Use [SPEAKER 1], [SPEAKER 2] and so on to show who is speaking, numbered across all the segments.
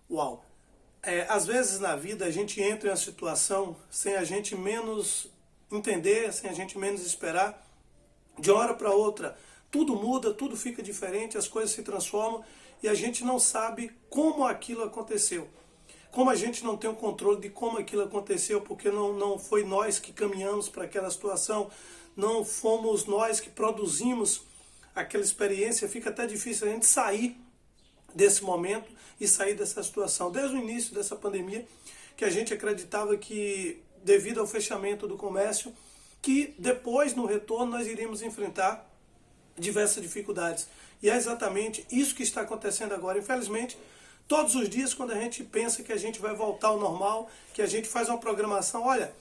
[SPEAKER 1] Uau! Às vezes na vida a gente entra em uma situação sem a gente menos entender, sem a gente menos esperar, de uma hora para outra tudo muda, tudo fica diferente, as coisas se transformam e a gente não sabe como aquilo aconteceu. Como a gente não tem o controle de como aquilo aconteceu, porque não foi nós que caminhamos para aquela situação, não fomos nós que produzimos aquela experiência, fica até difícil a gente sair desse momento e sair dessa situação. Desde o início dessa pandemia, que a gente acreditava que, devido ao fechamento do comércio, que depois, no retorno, nós iríamos enfrentar diversas dificuldades. E é exatamente isso que está acontecendo agora. Infelizmente, todos os dias, quando a gente pensa que a gente vai voltar ao normal, que a gente faz uma programação, olha,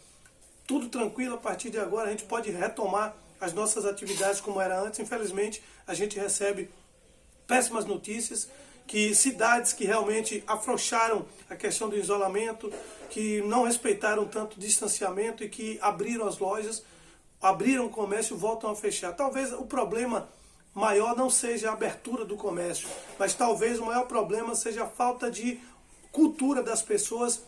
[SPEAKER 1] tudo tranquilo, a partir de agora a gente pode retomar as nossas atividades como era antes. Infelizmente, a gente recebe péssimas notícias, que cidades que realmente afrouxaram a questão do isolamento, que não respeitaram tanto o distanciamento e que abriram as lojas, abriram o comércio e voltam a fechar. Talvez o problema maior não seja a abertura do comércio, mas talvez o maior problema seja a falta de cultura das pessoas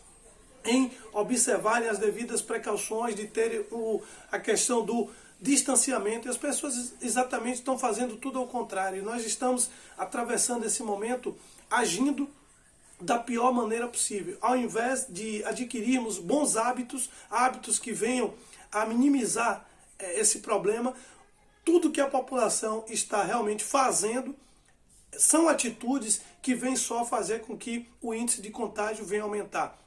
[SPEAKER 1] em observarem as devidas precauções, de terem a questão do distanciamento, e as pessoas exatamente estão fazendo tudo ao contrário. Nós estamos atravessando esse momento agindo da pior maneira possível. Ao invés de adquirirmos bons hábitos, hábitos que venham a minimizar esse problema, tudo que a população está realmente fazendo são atitudes que vêm só fazer com que o índice de contágio venha aumentar.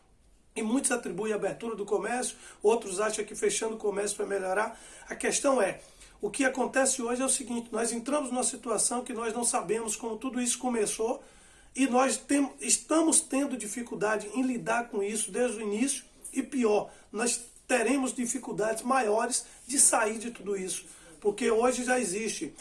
[SPEAKER 1] E muitos atribuem a abertura do comércio, outros acham que fechando o comércio vai melhorar. A questão é, o que acontece hoje é o seguinte: nós entramos numa situação que nós não sabemos como tudo isso começou e nós estamos tendo dificuldade em lidar com isso desde o início, e pior, nós teremos dificuldades maiores de sair de tudo isso, porque hoje já existe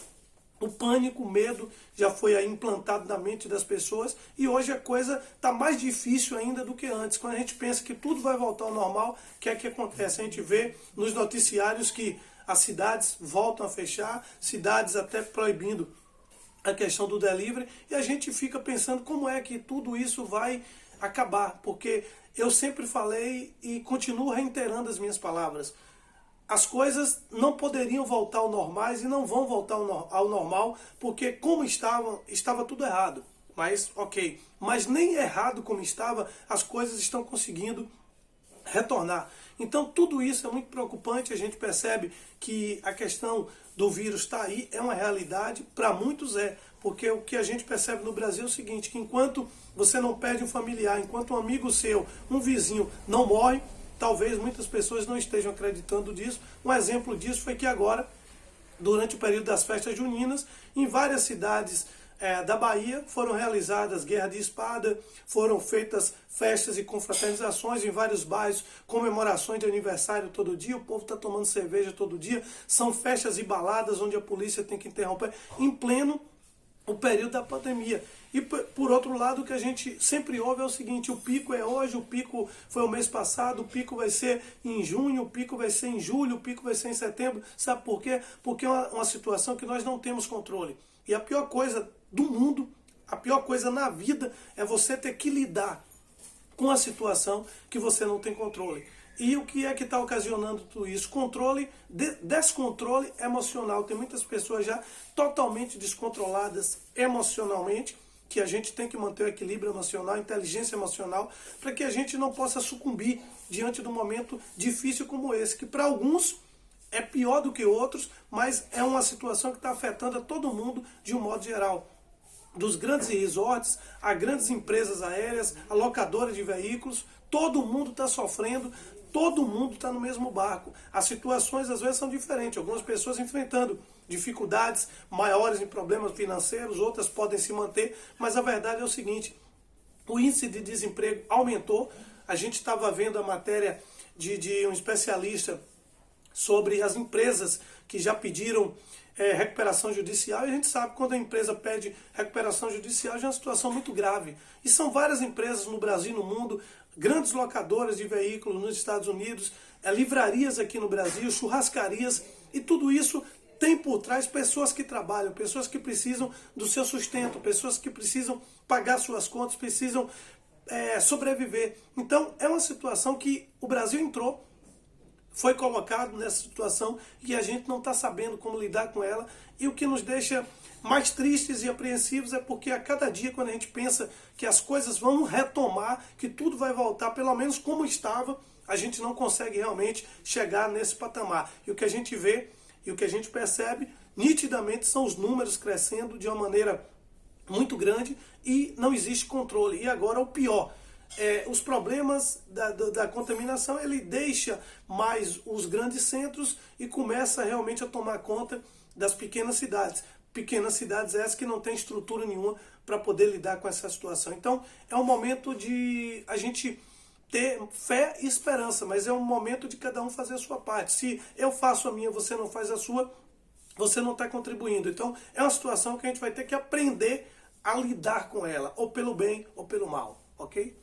[SPEAKER 1] o pânico, o medo já foi aí implantado na mente das pessoas, e hoje a coisa está mais difícil ainda do que antes. Quando a gente pensa que tudo vai voltar ao normal, o que é que acontece? A gente vê nos noticiários que as cidades voltam a fechar, cidades até proibindo a questão do delivery, e a gente fica pensando como é que tudo isso vai acabar, porque eu sempre falei e continuo reiterando as minhas palavras. As coisas não poderiam voltar ao normais e não vão voltar ao normal, porque como estava tudo errado. Mas, ok, mas nem errado como estava, as coisas estão conseguindo retornar. Então tudo isso é muito preocupante, a gente percebe que a questão do vírus está aí, é uma realidade, para muitos porque o que a gente percebe no Brasil é o seguinte, que enquanto você não perde um familiar, enquanto um amigo seu, um vizinho não morre, talvez muitas pessoas não estejam acreditando disso. Um exemplo disso foi que agora, durante o período das festas juninas, em várias cidades da Bahia foram realizadas guerra de espada, foram feitas festas e confraternizações em vários bairros, comemorações de aniversário todo dia, o povo está tomando cerveja todo dia, são festas e baladas onde a polícia tem que interromper, em pleno o período da pandemia. E por outro lado, o que a gente sempre ouve é o seguinte: o pico é hoje, o pico foi o mês passado, o pico vai ser em junho, o pico vai ser em julho, o pico vai ser em setembro. Sabe por quê? Porque é uma situação que nós não temos controle. E a pior coisa do mundo, a pior coisa na vida é você ter que lidar com a situação que você não tem controle. E o que é que está ocasionando tudo isso? Descontrole emocional. Tem muitas pessoas já totalmente descontroladas emocionalmente, que a gente tem que manter o equilíbrio emocional, inteligência emocional, para que a gente não possa sucumbir diante de um momento difícil como esse, que para alguns é pior do que outros, mas é uma situação que está afetando a todo mundo de um modo geral. Dos grandes resorts, a grandes empresas aéreas, a locadora de veículos, todo mundo está sofrendo, todo mundo está no mesmo barco. As situações às vezes são diferentes, algumas pessoas enfrentando dificuldades maiores em problemas financeiros, outras podem se manter, mas a verdade é o seguinte: o índice de desemprego aumentou. A gente estava vendo a matéria de um especialista sobre as empresas que já pediram recuperação judicial, e a gente sabe que quando a empresa pede recuperação judicial já é uma situação muito grave. E são várias empresas no Brasil e no mundo, grandes locadoras de veículos nos Estados Unidos, livrarias aqui no Brasil, churrascarias, e tudo isso tem por trás pessoas que trabalham, pessoas que precisam do seu sustento, pessoas que precisam pagar suas contas, precisam sobreviver. Então é uma situação que o Brasil entrou, foi colocado nessa situação e a gente não está sabendo como lidar com ela. E o que nos deixa mais tristes e apreensivos é porque a cada dia, quando a gente pensa que as coisas vão retomar, que tudo vai voltar, pelo menos como estava, a gente não consegue realmente chegar nesse patamar. E o que a gente vê e o que a gente percebe nitidamente são os números crescendo de uma maneira muito grande e não existe controle. E agora o pior, os problemas da contaminação, ele deixa mais os grandes centros e começa realmente a tomar conta das pequenas cidades. Pequenas cidades essas que não têm estrutura nenhuma para poder lidar com essa situação. Então é um momento de a gente ter fé e esperança, mas é um momento de cada um fazer a sua parte. Se eu faço a minha, você não faz a sua, você não está contribuindo. Então é uma situação que a gente vai ter que aprender a lidar com ela, ou pelo bem ou pelo mal, ok?